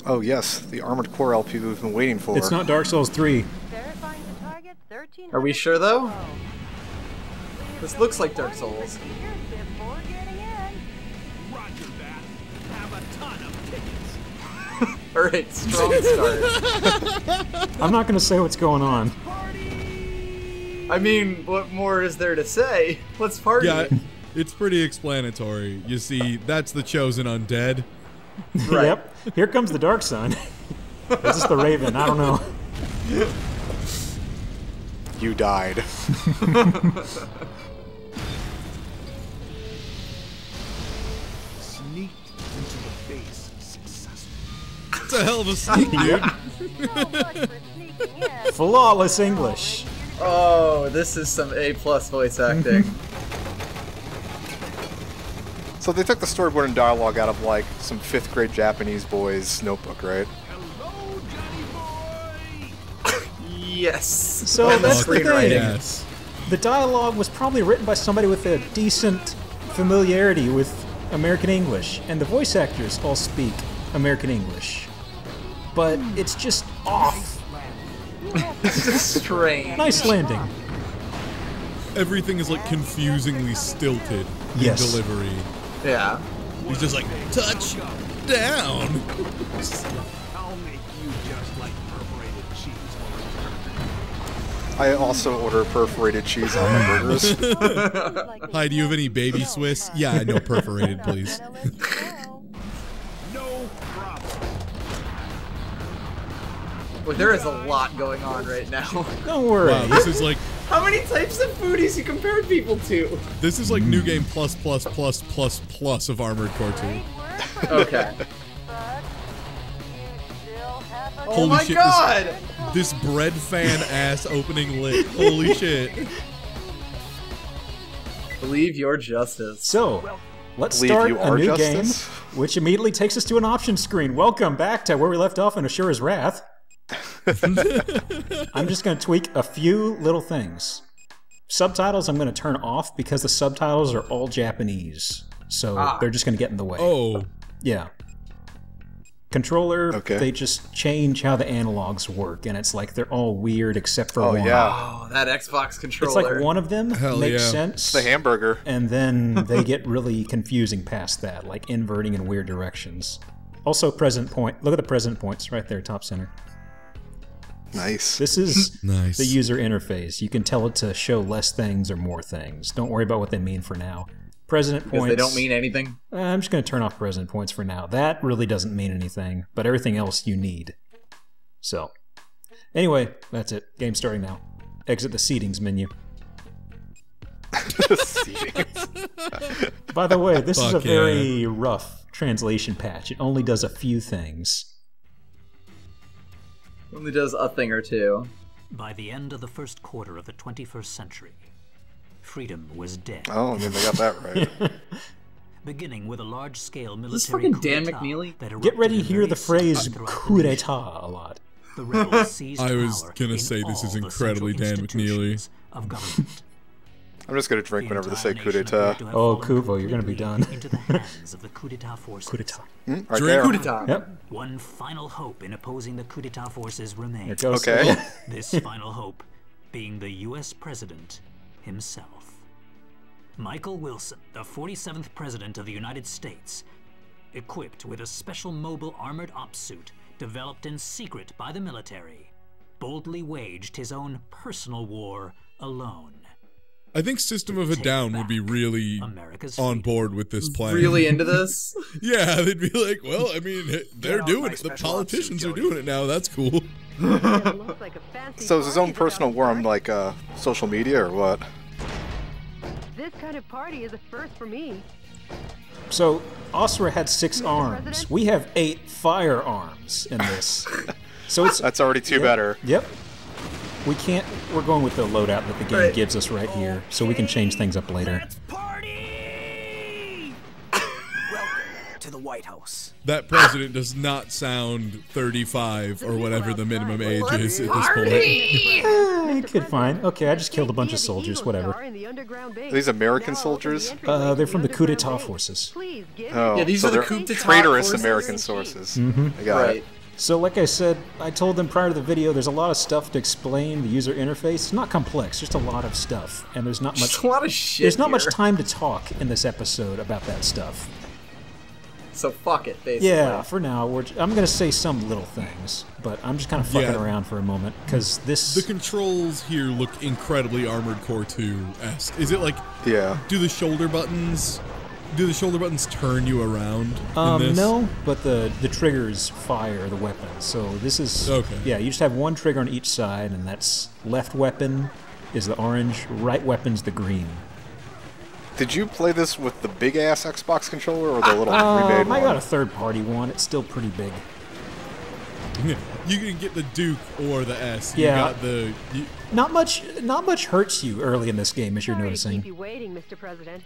Oh yes, the Armored Core LP we've been waiting for. It's not Dark Souls 3. Are we sure though? This looks like Dark Souls. Alright, strong start. I'm not gonna say what's going on. I mean, what more is there to say? Let's party. Yeah, it's pretty explanatory. You see, that's the chosen undead. Right. Yep. Here comes the Dark Sun. This is the Raven. I don't know. You died. Sneaked into the base successfully. It's a hell of a sneak, dude. Flawless English. Oh, this is some A+ voice acting. So they took the storyboard and dialogue out of like some 5th grade Japanese boy's notebook, right? Hello, Johnny boy! Yes. So And the that's the thing. screenwriting. Yes. The dialogue was probably written by somebody with a decent familiarity with American English, and the voice actors all speak American English. But it's just off. Strange. Nice landing. Everything is like confusingly stilted Yes. in delivery. Yeah. He's just like, touch down. I'll make you just like perforated cheese I also order perforated cheese on my burgers. Hi, do you have any baby Swiss? Yeah, no perforated, please. No problem. Well, there is a lot going on right now. Don't worry. Wow, this is like How many types of foodies you compared people to? New Game plus plus plus plus plus of Armored Core 2. Okay. Oh Holy my shit, god! This bread fan ass opening lit. Holy shit. Believe your justice. So, let's Believe start you a are new justice? game, which immediately takes us to an options screen. Welcome back to where we left off in Ashura's Wrath. I'm just going to tweak a few little things. Subtitles I'm going to turn off because the subtitles are all Japanese. So they're just going to get in the way. Oh. Yeah. Controller, Okay. they just change how the analogs work, and it's like they're all weird except for Oh one. yeah, Oh, that Xbox controller. It's like one of them Hell makes yeah. sense. the hamburger. And then they get really confusing past that, like inverting in weird directions. Also, present point. Look at the present points right there, top center. Nice. This is Nice. the user interface. You can tell it to show less things or more things. Don't worry about what they mean for now. President because points. they don't mean anything. I'm just going to turn off president points for now. That really doesn't mean anything, but everything else you need. So, anyway, that's it. Game starting now. Exit the settings menu. By the way, this is a Fuck yeah. very rough translation patch. It only does a few things. Only does a thing or two. By the end of the first quarter of the 21st century, freedom was dead. Oh, I mean, they got that right. Beginning with a large-scale military this fucking coup Dan d'etat McNeely? that Get ready to erupted in hear the various phrase cities throughout the coup nation. d'etat a lot. The rebels seized I was power gonna in say this is all the incredibly central Dan McNeely. institutions of government. I'm just gonna drink whenever they say The coup entire d'etat. nation appeared to have Oh, fallen Kuvo, you're gonna be completely done. into the hands of the coup d'etat forces. Coup d'etat. Right Drink there. Coup d'etat. Yep. One final hope in opposing the coup d'etat forces Here remained. it goes. Okay. This final hope being the U.S. President himself. Michael Wilson, the 47th President of the United States, equipped with a special mobile armored ops suit developed in secret by the military, boldly waged his own personal war alone. I think System of a Take Down would back be really America's on freedom. board with this plan. Really into this? Yeah, they'd be like, well, I mean, they're on doing my it. The special politicians ops are suit, doing it now. That's cool. So is his own personal war on like social media or what? This kind of party is a first for me. So, Asura had 6 arms. We have 8 firearms in this. So it's That's already two better. Yep. We can't. We're going with the loadout that the game gives us right here, so we can change things up later. Party! to the White House. That president does not sound 35 or whatever the minimum age is at this point. You could fine. Okay, I just killed a bunch of soldiers, whatever. Are these American soldiers? They're from the coup d'etat forces. Oh, Yeah, these so are the they're coup d'etat traitorous forces? American sources. I got Right. it. So like I said, I told them prior to the video, there's a lot of stuff to explain the user interface. It's not complex, just a lot of stuff. And there's not much Just a lot of shit There's not much here. time to talk in this episode about that stuff. So fuck it, basically. Yeah, for now, I'm going to say some little things, but I'm just kind of fucking Yeah. around for a moment, because this... The controls here look incredibly Armored Core 2-esque. Is it like, Yeah. do the shoulder buttons turn you around in this? No, but the triggers fire the weapons. So this is... Okay. Yeah, you just have one trigger on each side, and that's left weapon is the orange, right weapon's the green. Did you play this with the big ass Xbox controller or the little remade I got a one? third-party one. It's still pretty big. You can get the Duke or the S. You Yeah. got the... Not much hurts you early in this game, as you're Sorry to keep noticing. you waiting, Mr. President.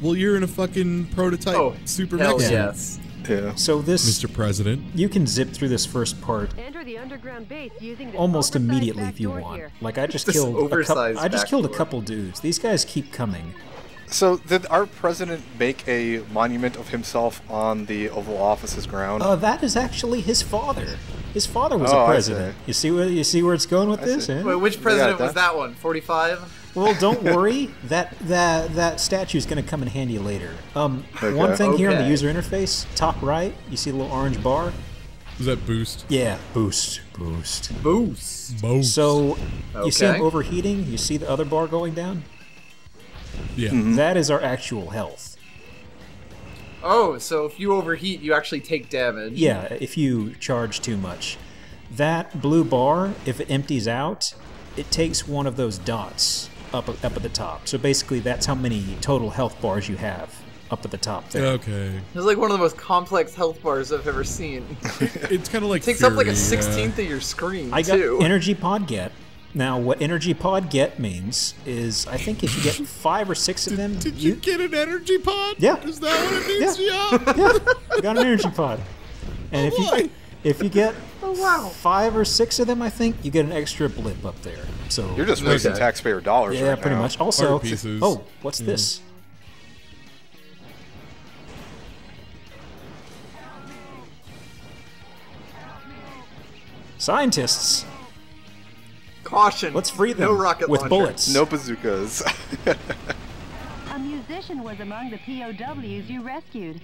well, you're in a fucking prototype Oh, super hell mech. yes. Yeah. So this... Mr. President. You can zip through this first part Enter the underground base using this almost oversized immediately back if you door want. here. Like I just This killed oversized I just back killed a door. couple dudes. These guys keep coming. So did our president make a monument of himself on the Oval Office's ground? That is actually his father. His father was Oh, a I president. see. You see where it's going with this? see. Eh? Wait, which president Yeah, was that one? 45? Well, don't worry. That statue is going to come in handy later. One thing here on the Okay. user interface, top right, you see the little orange bar. Is that boost? Yeah, boost. Boost. Most. So you see him Okay. overheating. You see the other bar going down. Yeah. That is our actual health. Oh, so if you overheat, you actually take damage. Yeah, if you charge too much. That blue bar, if it empties out, it takes one of those dots up at the top. So basically, that's how many total health bars you have up at the top there. Okay. It's like one of the most complex health bars I've ever seen. It's kind of like Takes up like a Fury, 16th of your screen, I got too. Energy Pod Get. Now, what Energy Pod Get means is, I think if you get 5 or 6 of them, Did you get an energy pod? Yeah. Is that what it means? Yeah. Yeah. you got an Energy Pod. And boy. if you get wow. 5 or 6 of them, I think you get an extra blip up there. So You're just wasting Okay. taxpayer dollars yeah, right pretty now. much. Also, Art pieces. oh, what's this? Scientists, Caution. let's free them No rocket with launcher. bullets. No bazookas. A musician was among the POWs you rescued.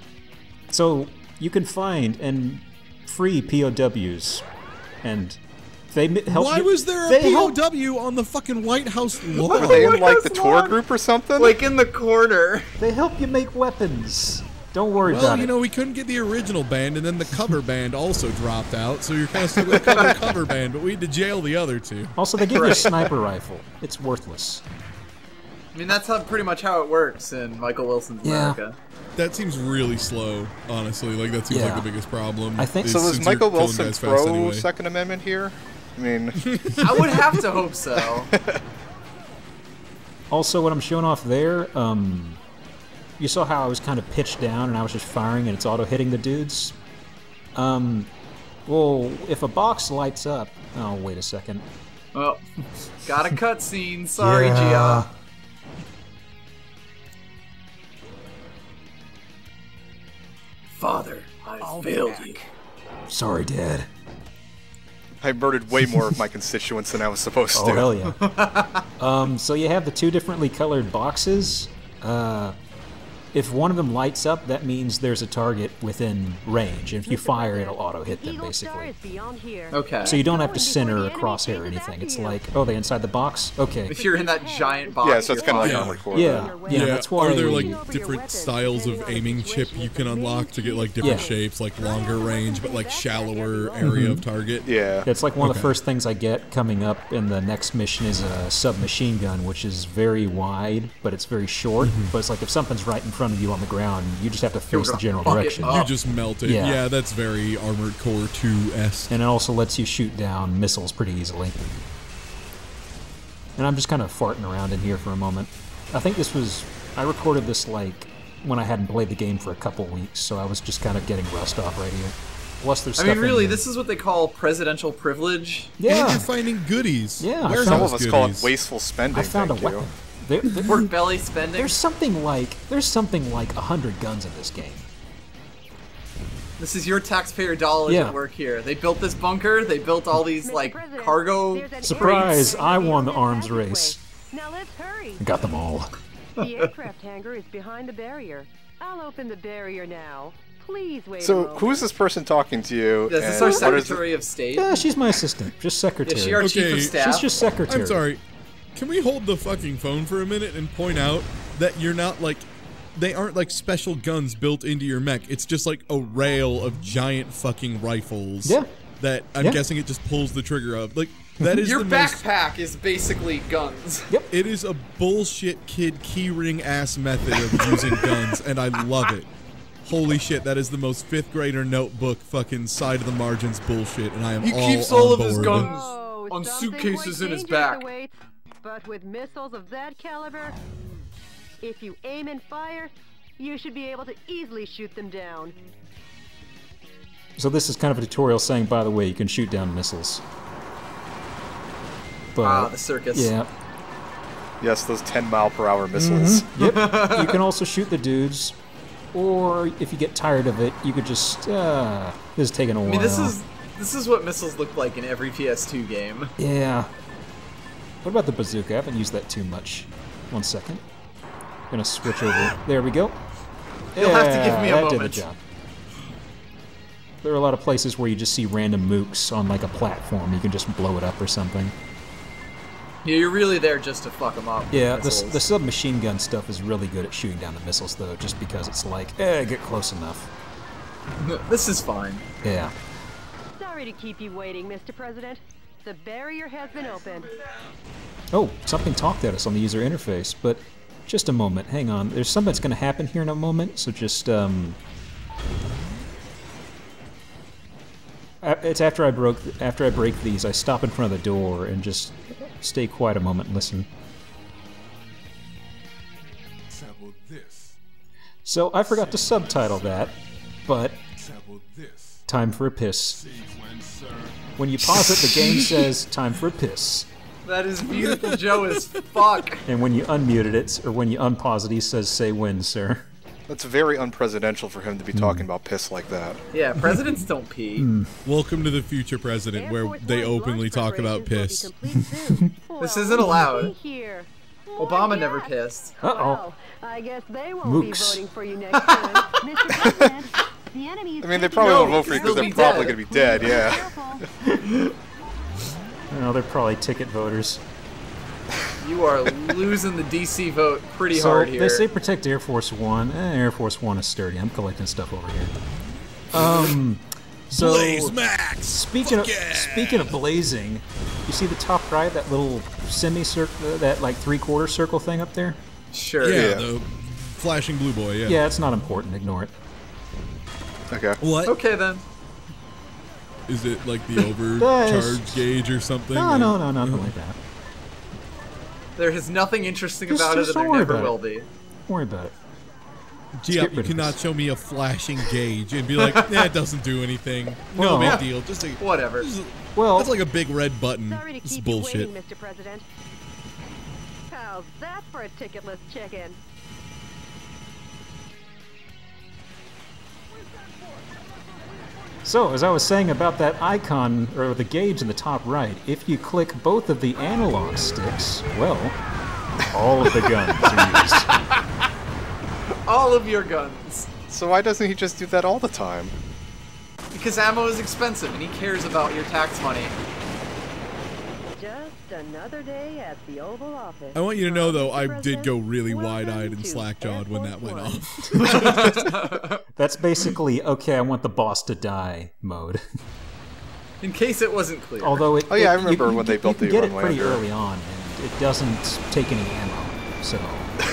So you can find and free POWs, and they help. Why you- was there a they help- POW on the fucking White House lawn? Were they in White like House the tour lawn. group or something? Like in the corner. They help you make weapons. Don't worry Well, about you it. know, we couldn't get the original band, and then the cover band also dropped out, so you're kind of stuck with the cover band, but we had to jail the other two. Also, they give you a Right. sniper rifle. It's worthless. I mean, that's pretty much how it works in Michael Wilson's Yeah. America. That seems really slow, honestly. Like, that seems Yeah. like the biggest problem. I think- is So does since you're Michael killing Wilson guys fast pro anyway. Second Amendment here? I mean, I would have to hope so. Also, what I'm showing off there, you saw how I was kind of pitched down and I was just firing and it's auto hitting the dudes. Well, if a box lights up, oh wait a second. Well, got a cutscene. Sorry, Yeah. Gia. Father, I failed you. Sorry, Dad. I murdered way more of my constituents than I was supposed Oh to. hell yeah. So you have the two differently colored boxes. If one of them lights up, that means there's a target within range. And if you fire, it'll auto hit them, Eagle Star basically. is beyond here. Okay. So you don't have to Before center the a enemy crosshair or chases anything. after It's you. like, oh, they inside the box? Okay. If you're in that giant box, Yeah, so it's you're kind of like fine. Armored Core. Yeah, that's why. Are there Over like your different weapons, styles of depending on the aiming chip situation you with can the unlock to get like different Yeah. shapes, like longer range, but like shallower area of target? Yeah. It's like one of the Okay. first things I get coming up in the next mission is a submachine gun, which is very wide, but it's very short. But it's like if something's right in front of you on the ground, you just have to face the general fuck it direction. up. You just melt it. Yeah. Yeah, that's very Armored Core 2-esque. And it also lets you shoot down missiles pretty easily. And I'm just kind of farting around in here for a moment. I think this was... I recorded this like when I hadn't played the game for a couple weeks, so I was just kind of getting rust off right here. Plus, there's I stuff mean, really, in here. this is what they call presidential privilege. And Yeah, you're finding goodies. Yeah, Warehouse Some of us call it goodies. wasteful spending. I found a thank you. weapon. Pork belly spending. There's something like 100 guns in this game. This is your taxpayer dollars Yeah. at work here. They built this bunker. They built all these Mr. like President, cargo. there's an Surprise, aircraft I hangar won the in arms passageway. race. Now let's hurry. I got them all. The aircraft hangar is behind the barrier. I'll open the barrier now. Please wait a So, moment. who is this person talking to you? Is this and our what is Secretary of State? Yeah, she's my assistant, just secretary. Is she our chief Okay, of staff? She's just secretary. I'm sorry. Can we hold the fucking phone for a minute and point out that you're not like, they aren't like special guns built into your mech. It's just like a rail of giant fucking rifles. Yeah. That I'm Yeah. guessing it just pulls the trigger of. Like that is Your the most. backpack is basically guns. It is a bullshit kid keyring ass method of using guns, and I love it. Holy shit, that is the most 5th grader notebook fucking side of the margins bullshit, and I am He all keeps all on of his board. guns Oh, on something suitcases quite in his dangerous back. awaits, but with missiles of that caliber, if you aim and fire, you should be able to easily shoot them down. So this is kind of a tutorial saying, by the way, you can shoot down missiles. But, Ah, the circus. yeah. Yes, those 10-mile-per-hour missiles. Yep. You can also shoot the dudes, or if you get tired of it, you could just, this is taking a while. I mean, this is what missiles look like in every PS2 game. Yeah. What about the bazooka? I haven't used that too much. 1 second. Gonna switch over. There we go. You'll have to give me a that did moment. the job. There are a lot of places where you just see random mooks on like a platform. You can just blow it up or something. Yeah, you're really there just to fuck them up. with Yeah, missiles. the submachine gun stuff is really good at shooting down the missiles, though, just because it's like, get close enough. This is fine. Yeah. Sorry to keep you waiting, Mr. President. The barrier has been opened. Oh, something talked at us on the user interface, but just a moment. Hang on. There's something that's going to happen here in a moment, so just, It's after I break these, I stop in front of the door and just stay quiet a moment and listen. Sample this. So I forgot to subtitle that, but Sample this. time for a piss. Sequence, sir. When you pause it, the game says time for a piss. That is beautiful Joe as fuck. And when you unmuted it, or when you unpause it, he says, say when, sir. That's very unpresidential for him to be talking about piss like that. Yeah, presidents don't pee. Welcome to the future president, Air where Force they One's openly launch talk about preparations piss. will be complete soon. This Well, isn't allowed. we'll be here. Obama never Yes. pissed. Uh-oh. Well, I guess they won't Mooks. be voting for you next time. Mr. President, the enemy is I mean, they taking probably No, won't vote for you because they'll they're be probably dead. going to be dead, yeah. Careful. Oh, they're probably ticket voters. You are losing the DC vote pretty So hard here. they say protect Air Force One. Air Force One is sturdy. I'm collecting stuff over here. So Blaze Max! speaking of Fuck yeah! speaking of blazing, you see the top right, that little semicircle, that like 3/4 circle thing up there? Sure. Yeah, Yeah. the flashing blue boy, yeah. Yeah, it's not important. Ignore it. Okay. What? Okay then. Is it like the overcharge gauge or something? No, or- no, no, nothing like that. There is nothing interesting Just- about it, just and there don't worry never about will it. be. Don't worry about it. Gee, get you rid of cannot this. show me a flashing gauge and be like, nah, it doesn't do anything. No Well- big deal. Just a, Whatever. Well, that's like a big red button. Sorry to It's keep bullshit. you waiting, Mr. President. How's that for a ticketless chicken? so as I was saying about that icon or the gauge in the top right, if you click both of the analog sticks, well, all of the guns are used. All of your guns. So why doesn't he just do that all the time? Because ammo is expensive and he cares about your tax money. Just another day at the Oval Office. I want you to know, though, Mr. I President, did go really welcome wide-eyed and to slack-jawed when that Air went Force off. That's basically, okay, I want the boss to die mode. In case it wasn't clear. Although it, Oh, yeah, I you remember can when they get- built you the can get it runway pretty under. early on, and it doesn't take any ammo. So,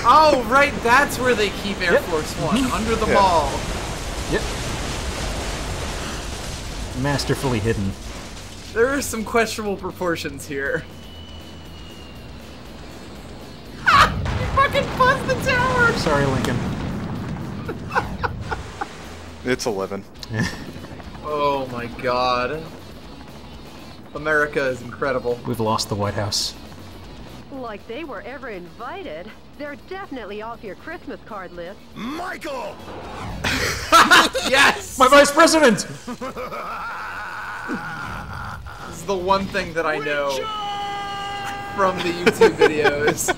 Oh, right, that's where they keep Air Yep. Force One, under the Yeah. mall. yep, masterfully hidden. There are some questionable proportions here. You fucking buzzed the tower! Sorry, Lincoln. It's 11. Oh my god. America is incredible. We've lost the White House. Like they were ever invited. They're definitely off your Christmas card list. Michael! Yes! My vice president! This is the one thing that I know from the YouTube videos.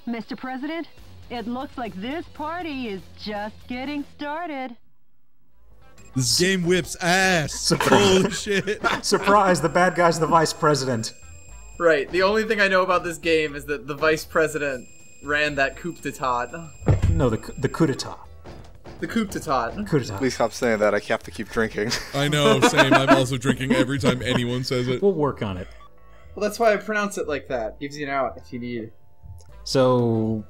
Mr. President, it looks like this party is just getting started. This game whips ass. Holy shit. Surprise, the bad guy's the vice president. Right, the only thing I know about this game is that the vice president ran that coup d'etat. No, the coup d'etat. The coup d'etat. Coup d'etat. Please stop saying that. I have to keep drinking. I know, same. I'm also drinking every time anyone says it. We'll work on it. Well, that's why I pronounce it like that. Gives you an out if you need. So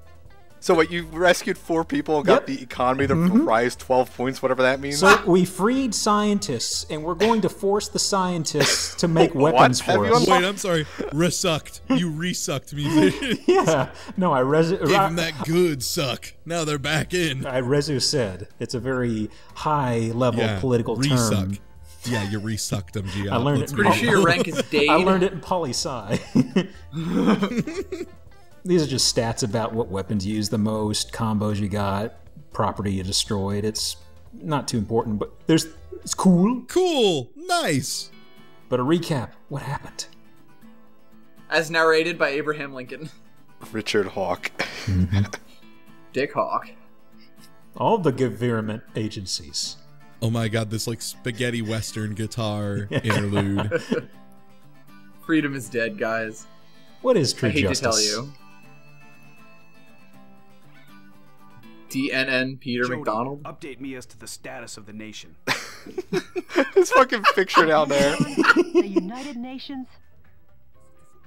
What, you rescued 4 people and got the economy to rise 12 points, whatever that means? So we freed scientists, and we're going to force the scientists to make weapons for us. Wait, I'm sorry. Resucked. You resucked musician. Yeah. No, I Gave them that good suck. Now they're back in. I said. It's a very high-level political term. Resuck. Yeah, you resucked them, G. I learned it. Pretty sure your rank is Dade. I learned it in poli-sci. These are just stats about what weapons you use the most, combos you got, property you destroyed. It's not too important, but it's cool. Cool. Nice. But a recap, what happened? As narrated by Abraham Lincoln. Richard Hawke. Dick Hawk. All the government agencies. Oh my god, this like spaghetti western guitar interlude. Freedom is dead, guys. What is true I hate justice? to tell you. DNN Peter Jody, McDonald. Update me as to the status of the nation. This fucking picture down there. The United Nations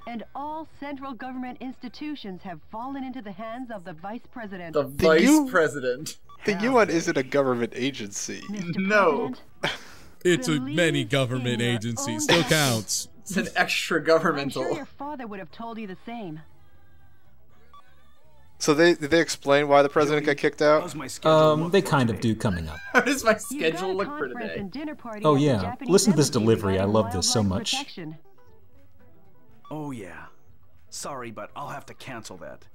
and all central government institutions have fallen into the hands of the Vice President. The Vice President. The UN isn't a government agency. Mr. No. President, It's a Believe many in government your agency. own Still government. counts. It's an extra I'm governmental. sure your father would have told you the same. So did they explain why the president got kicked out? How's my schedule look They for kind of today? do coming up. How does my You've got schedule a look for conference today? and dinner party Oh, at the yeah. Japanese Listen to this embassy delivery. I regarding love this so wildlife much. protection. Oh yeah. Sorry, but I'll have to cancel that.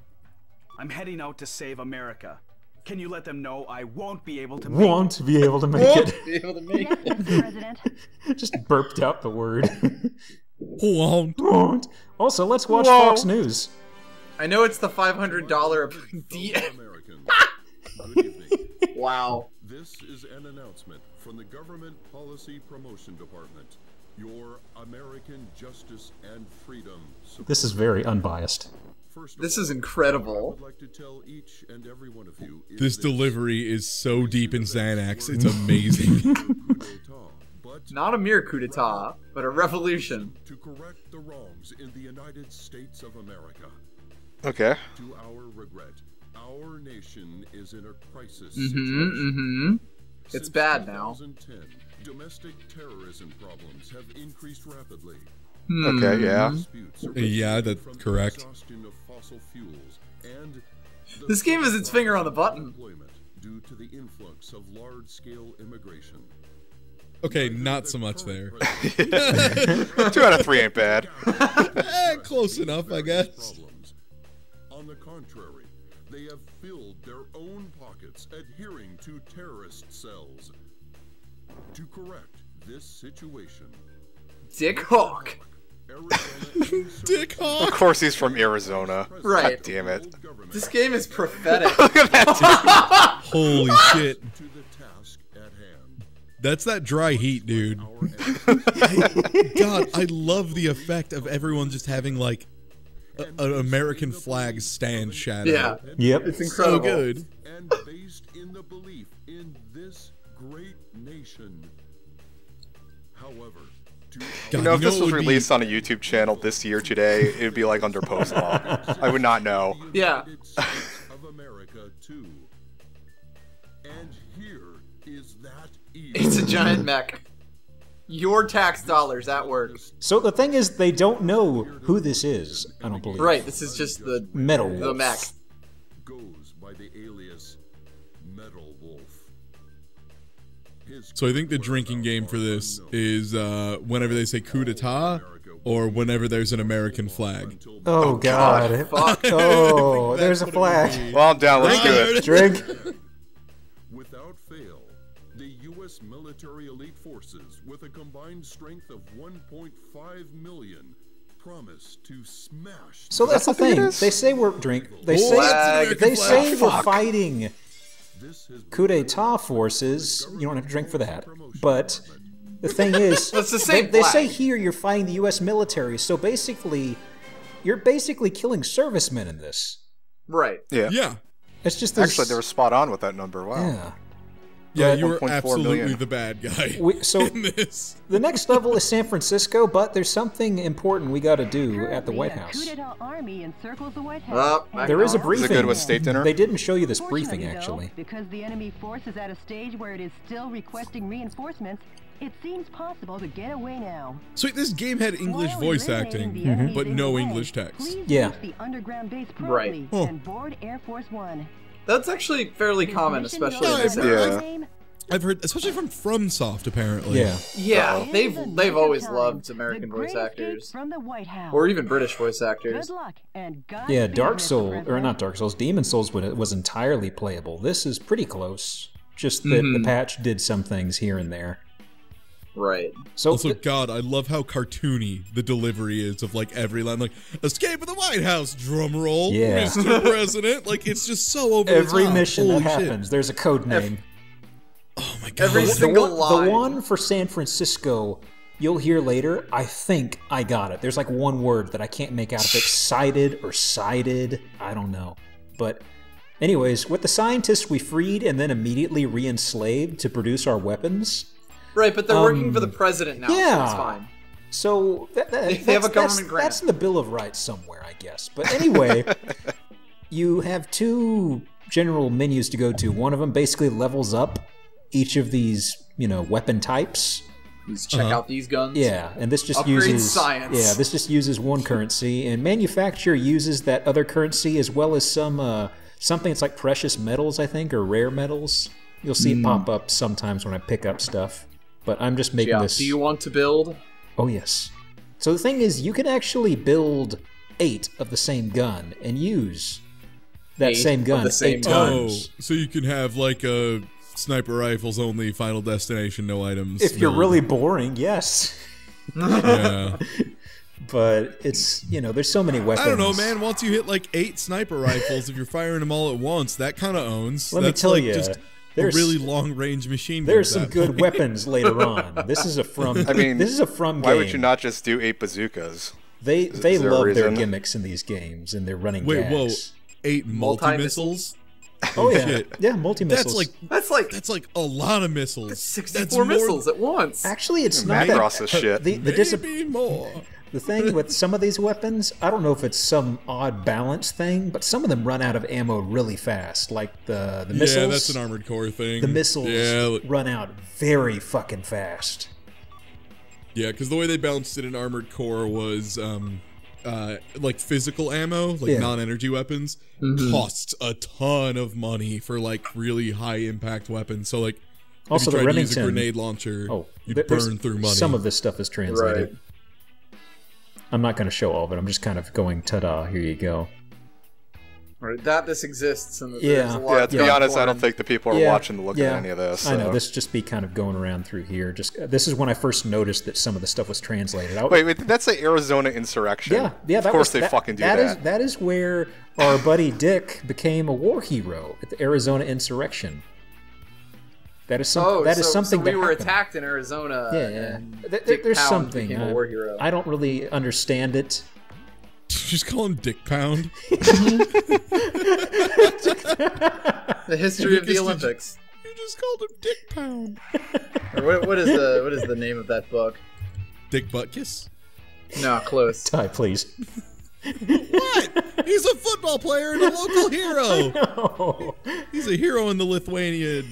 I'm heading out to save America. Can you let them know I won't be able to make Won't be able to make it. Be able to make Yes, it. Mr. President. Just burped out the word. Won't. Won't. Also, let's watch Whoa. Fox News. I know it's the $500 DN. Americans. Good evening. Wow. This is an announcement from the Government Policy Promotion Department. Your American Justice and Freedom. This is very unbiased. First of This all, is I incredible. would like to tell each and every one of you in This delivery is so deep in Xanax. It's amazing. coup d'etat, but Not a mere coup d'etat, but a revolution. to correct the wrongs in the United States of America. Okay. To our regret, our nation is in a crisis Mm-hmm. It's Since bad now. 2010, domestic terrorism problems have increased rapidly. Okay, yeah. Disputes Yeah, originating that's from the correct. exhaustion of fossil fuels and the This game has its finger on the button. unemployment due to the influx of large-scale immigration. Okay, not so much there. 2 out of 3 ain't bad. Close enough, I guess. Problems. On the contrary, they have filled their own pockets adhering to terrorist cells. To correct this situation, Dick Hawk. Arizona Dick Of Hawk. course he's from Arizona. Right. God damn it. This game is prophetic. Look at that dude. Holy shit. to the task at hand. That's that dry heat, dude. Our enemies God, I love the effect of everyone just having like an American flag stand shadow. Yeah. Yep. It's So incredible. good. and based in the belief in this great nation. However, to God, You know, if you know this what was would be- released on a YouTube channel this year today, it would be like under post law. I would not know. Yeah. United States of America too. And here is that It's a giant mech. Your tax dollars at work. So the thing is, they don't know who this is, I don't believe. Right, this is just the Metal the Wolf. mech. goes by the alias Metal Wolf. So I think the drinking game for this is whenever they say coup d'etat or whenever there's an American flag. Oh, God. Fuck. Oh, there's a flag. Well, I'm down. Let's do it. Drink. Without fail, the U.S. military elite forces, with a combined strength of 1.5 million, promise to smash. So that's the Is that what it thing. is? They say we're They Flag. say we're Fuck. fighting This has coup d'etat forces. You don't have to drink for that. But the thing is, It's the same they flag. say here you're fighting the U.S. military. So basically, you're basically killing servicemen in this. Right. Yeah. Yeah. It's just this, Actually, they were spot on with that number. Wow. yeah. Yeah, But- you were 1.4 absolutely million. the bad guy So in this. the next level is San Francisco, but there's something important we got to do at the White Coup House. d'etat army encircles the White House. Back There is a on. briefing. Is it good with state dinner? They didn't show you this Fortunately, briefing, though, actually. because the enemy force is at a stage where it is still requesting reinforcements, it seems possible to get away now. So this game had English While voice eliminating acting, the enemies but in no the way, English text. Please Yeah. reach the underground base Right. promptly and board Air Force One. That's actually fairly This common, mission especially in goes this under Yeah. era. the name I've heard, especially from FromSoft, apparently. Yeah. Yeah, It is they've another always time. loved The American voice Great Escape actors, from the White House. or even British voice actors. Good luck and God Yeah, speed, Dark Mr. Souls, or President. not Dark Souls, Demon Souls was entirely playable. This is pretty close. Just that the patch did some things here and there. Right. So Also, God, I love how cartoony the delivery is of like every line, like "Escape of the White House," drum roll, Yeah. Mr. President. Like it's just so over every the top. mission that Holy shit. happens, there's a code name. Oh my God. Every The single one, line. the one for San Francisco, you'll hear later. I think I got it. There's like one word that I can't make out of. Excited or sided. I don't know. But anyways, with the scientists we freed and then immediately re-enslaved to produce our weapons. Right, but they're working for the president now, so yeah. it's fine. So They have a government grant. That's in the Bill of Rights somewhere, I guess. But anyway, you have two general menus to go to. One of them basically levels up each of these, weapon types. Let's check out these guns. Yeah, and this just Upgrade uses science. Yeah, this just uses one currency, and manufacturer uses that other currency as well as some something that's like precious metals, I think, or rare metals. You'll see it pop up sometimes when I pick up stuff. But I'm just making Yeah. this. Do you want to build? Oh yes. So the thing is, you can actually build 8 of the same gun and use that 8 same of gun the same 8 gun. times. Oh, so you can have like a sniper rifles only, Final Destination, no items. If you're build. really boring, yes. Yeah. But it's there's so many weapons. I don't know, man. Once you hit like 8 sniper rifles, if you're firing them all at once, that kind of owns. Let me That's tell like you, just a there's- really long range machine gun. There's at some that good point. weapons later on. This is a from. I mean, this is a from Why game. would you not just do 8 bazookas? They is there a love their reason? gimmicks in these games and their running Wait, whoa. gags. 8 multi-missiles? Oh yeah, shit. yeah, multi missiles. That's like a lot of missiles. that's That's 64 more- missiles at once. Actually, it's not Macross that. is shit. The Maybe more. The thing with some of these weapons, I don't know if it's some odd balance thing, but some of them run out of ammo really fast. Like the missiles. Yeah, that's an Armored Core thing. The missiles Yeah, run out very fucking fast. yeah, because the way they balanced it in Armored Core was like physical ammo, like Yeah. non-energy weapons, costs a ton of money for like really high impact weapons. So like, Also, if you the tried to use a Remington. grenade launcher, Oh, you'd there's- burn through money. Some of this stuff is translated. Right. I'm not going to show all of it. I'm just kind of going, ta-da, here you go. Right, that this exists and that Yeah. there's a lot Yeah, of to be honest, I porn. don't think the people are Yeah, watching to look yeah. at any of this. I know, so. this just be kind of going around through here. This is when I first noticed that some of the stuff was translated. Wait, that's the Arizona insurrection. Yeah, yeah. That Of course was, they fucking do that. that. That is where our buddy Dick became a war hero at the Arizona insurrection. That is something. That is something so we that were happened. attacked in Arizona. Yeah, yeah. and There's Dick Pound something. became a war hero. I don't really understand it. Just call him Dick Pound. The history of the Just- Olympics. You just called him Dick Pound. Or what is the name of that book? Dick Buttkiss. No, close. Ty, please. What? He's a football player and a local hero. No. He's a hero in the Lithuanian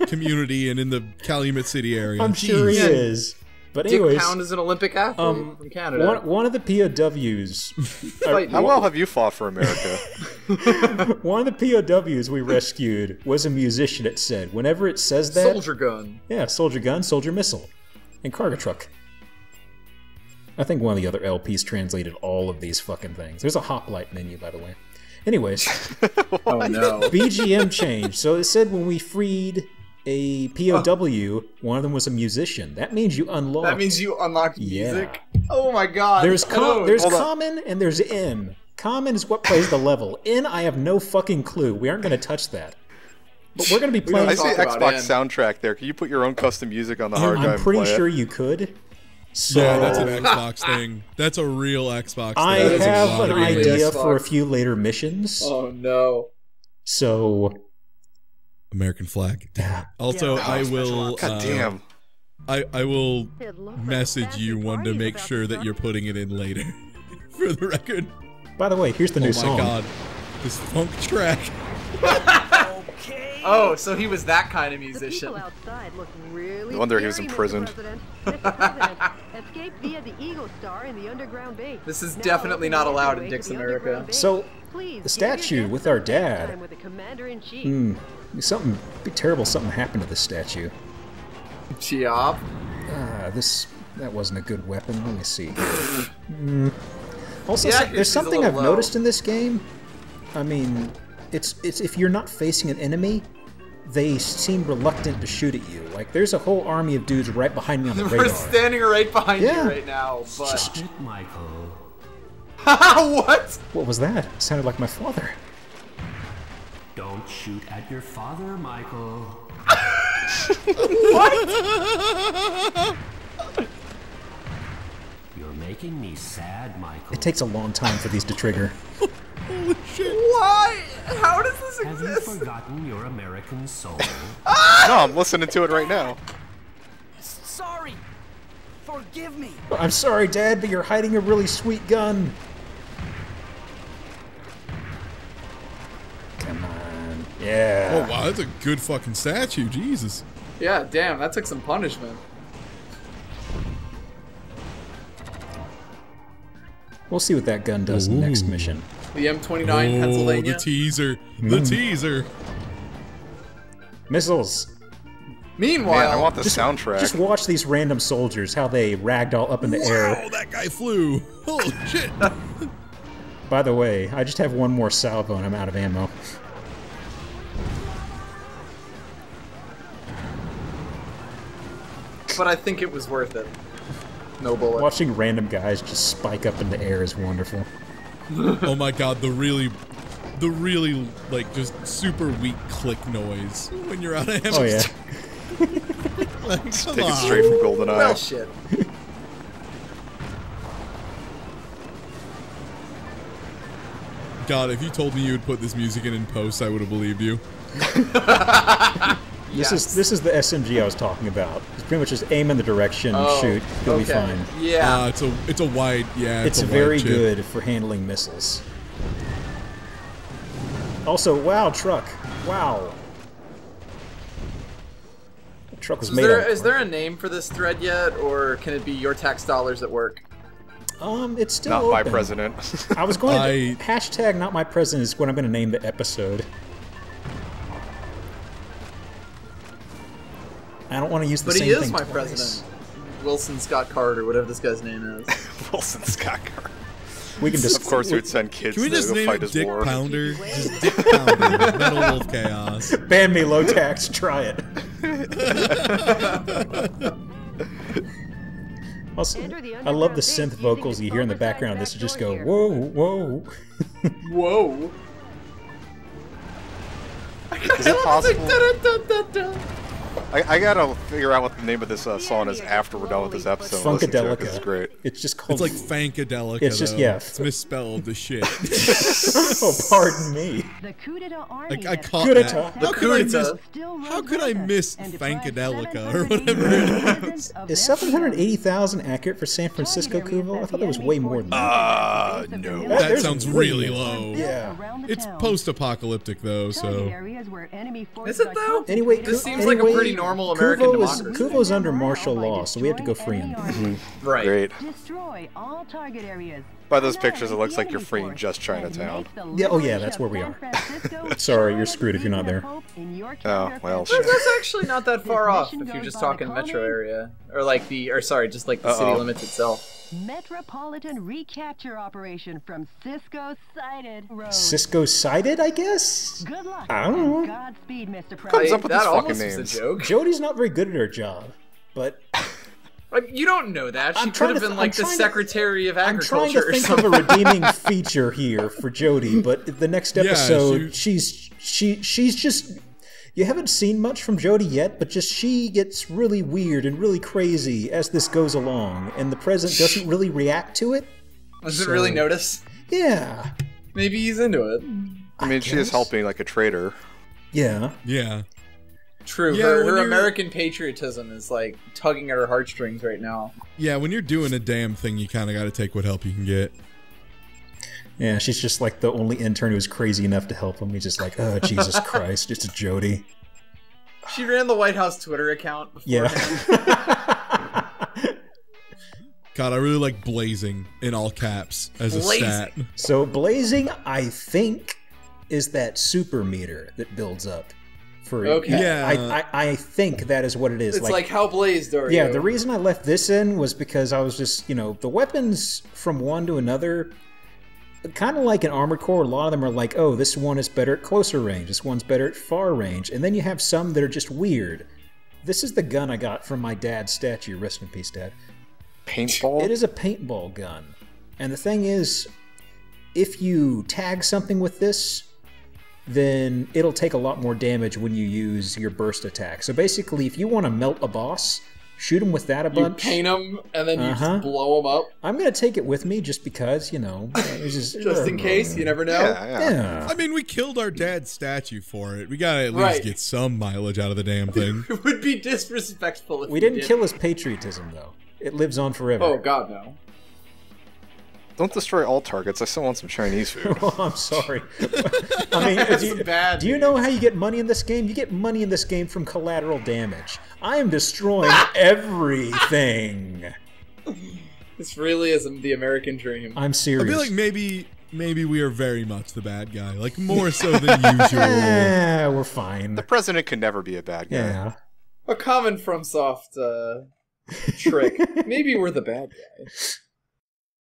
community and in the Calumet City area. I'm sure he Jeez. is. But anyways, Dick Pound is an Olympic athlete from Canada. One of the POWs. How well have you fought for America? One of the POWs we rescued was a musician. It said whenever it says that, Soldier gun. Yeah, soldier gun, soldier missile, and cargo truck. I think one of the other LPs translated all of these fucking things. There's a hoplite menu, by the way. Anyways, oh no. BGM changed. So it said when we freed a POW, one of them was a musician. That means you unlock. That means you unlock music. Oh my god. There's common and there's N. Common is what plays the level. N, I have no fucking clue. We aren't going to touch that. But we're going to be playing. I see Xbox soundtrack there. Can you put your own custom music on the hard drive? I'm pretty sure you could. So yeah, that's an Xbox thing. That's a real Xbox thing. I have an idea for a few later missions. Oh no. So American flag. Damn. Also, I will. God damn. I will message you one to make sure that you're putting it in later, for the record. By the way, here's the new song. Oh my god, this funk track. Oh, so he was that kind of musician. The people outside look really No wonder he was imprisoned. Mr. President escaped via the Eagle Star in the underground base. This is definitely not allowed in Dick's America. So, the statue with our dad. Something terrible. Something happened to this statue. Chiop. That wasn't a good weapon. Let me see. Also, there's something I've noticed in this game. I mean, it's if you're not facing an enemy, they seem reluctant to shoot at you. Like, there's a whole army of dudes right behind me on the radar. We're standing right behind you right now, but... Michael. What? What was that? It sounded like my father. Don't shoot at your father, Michael. What? You're making me sad, Michael. It takes a long time for these to trigger. Holy shit. Why? How does this exist? Have you forgotten your American soul? No, I'm listening to it right now. Sorry. Forgive me. I'm sorry, Dad, but you're hiding a really sweet gun. Come on. Yeah. Oh wow, that's a good fucking statue. Jesus. Yeah, damn, that took some punishment. We'll see what that gun does in the next mission. The M29 Pennsylvania. The teaser. The teaser. Missiles. Meanwhile, man, I want the soundtrack. Just watch these random soldiers, how they ragdoll up in the air. Oh, that guy flew. Holy shit. By the way, I just have one more salvo and I'm out of ammo. But I think it was worth it. No bullet. Watching random guys just spike up in the air is wonderful. Oh my god, the really like just super weak click noise when you're out of ammo. Oh yeah. Like, Take it straight from GoldenEye. Well, shit. God, if you told me you would put this music in post, I would have believed you. This is the SMG I was talking about. It's pretty much just aim in the direction, shoot, you'll be fine. Yeah. It's a wide, It's very good for handling missiles. Also, wow, truck. Wow. The truck was made Is there a name for this thread yet, or can it be your tax dollars at work? It's still not open. my president. I was going to hashtag not my president is what I'm going to name the episode. I don't want to use the same thing But he is my twice. president. Wilson Scott Carter, whatever this guy's name is. Wilson Scott Carter. We can just, of course, he would send kids Can we just to name fight it his Dick war. Pounder? Just Dick Pounder. Metal Wolf Chaos. ban me, low tax, try it. Also, I love the synth vocals you hear in the background. This would just go, whoa, whoa. Whoa. Is it possible? I gotta figure out what the name of this song is after we're done with this episode. Funkadelica. It's great. It's just called. It's like Fankadelica. It's just, though. It's misspelled the shit. Oh, pardon me. The coup d'etat army I that caught Coup that. d'etat. How could I miss Fankadelica or whatever it is? Is 780,000 accurate for San Francisco, Kuvo? I thought it was way more than that. No. That There's sounds way really more. low. Yeah. It's post-apocalyptic though, so. Is it though? Anyway, This seems like a pretty normal American democracy. Kuvo's under martial law, so we have to go free him. Right. Great. Destroy all target areas. By those pictures, it looks like you're freeing just Chinatown. Yeah, oh yeah, that's where we are. Sorry, you're screwed if you're not there. Oh, well, That's shit. actually not that far off if you're just talking metro area. Or like just like the city limits itself. Metropolitan recapture operation from Cisco Sighted Road. Cisco sighted, I guess? Good luck. I don't know. and Godspeed, Mr. Comes President. up with that these fucking almost was names. a joke. Jody's not very good at her job, but You don't know that. She I'm could trying have to been th- like I'm the trying to- Secretary of I'm trying to Agriculture or think something. of a redeeming feature here for Jody, but the next episode, she's just. You haven't seen much from Jody yet, but just she gets really weird and really crazy as this goes along, and the president doesn't really react to it. Doesn't really notice. Yeah. Maybe he's into it. I mean, she is helping like a traitor. Yeah. Yeah. True. Yeah, her when you're- American patriotism is like tugging at her heartstrings right now. Yeah, when you're doing a damn thing, you kind of got to take what help you can get. Yeah, she's just like the only intern who's crazy enough to help him. He's just like, oh, Jesus Christ, it's Jody. She ran the White House Twitter account Yeah. God, I really like blazing in all caps as a Blazing. stat. So blazing, I think, is that super meter that builds up. For Okay. Yeah. I think that is what it is. It's like how blazed are you? Yeah, the reason I left this in was because I was just, the weapons from one to another, kind of like an Armored Core, a lot of them are like, oh, this one is better at closer range, this one's better at far range, and then you have some that are just weird. This is the gun I got from my dad's statue, rest in peace, Dad. Paintball? It is a paintball gun. And the thing is, if you tag something with this, then it'll take a lot more damage when you use your burst attack. So basically, if you want to melt a boss, shoot him with that a You bunch. paint them and then you just blow them up. I'm going to take it with me just because, it's Just in case, you never know. Yeah. I mean, we killed our dad's statue for it. We gotta at least Right. get some mileage out of the damn thing. It would be disrespectful if We you didn't did. kill his patriotism, though. It lives on forever. Oh, God, no. Don't destroy all targets. I still want some Chinese food. Oh, I'm sorry. I mean, That's do you know how you get money in this game? You get money in this game from collateral damage. I am destroying everything. This really is the American dream. I'm I serious. feel like maybe we are very much the bad guy, like more so than usual. Yeah, we're fine. The president can never be a bad guy. Yeah. A common FromSoft trick. Maybe we're the bad guy.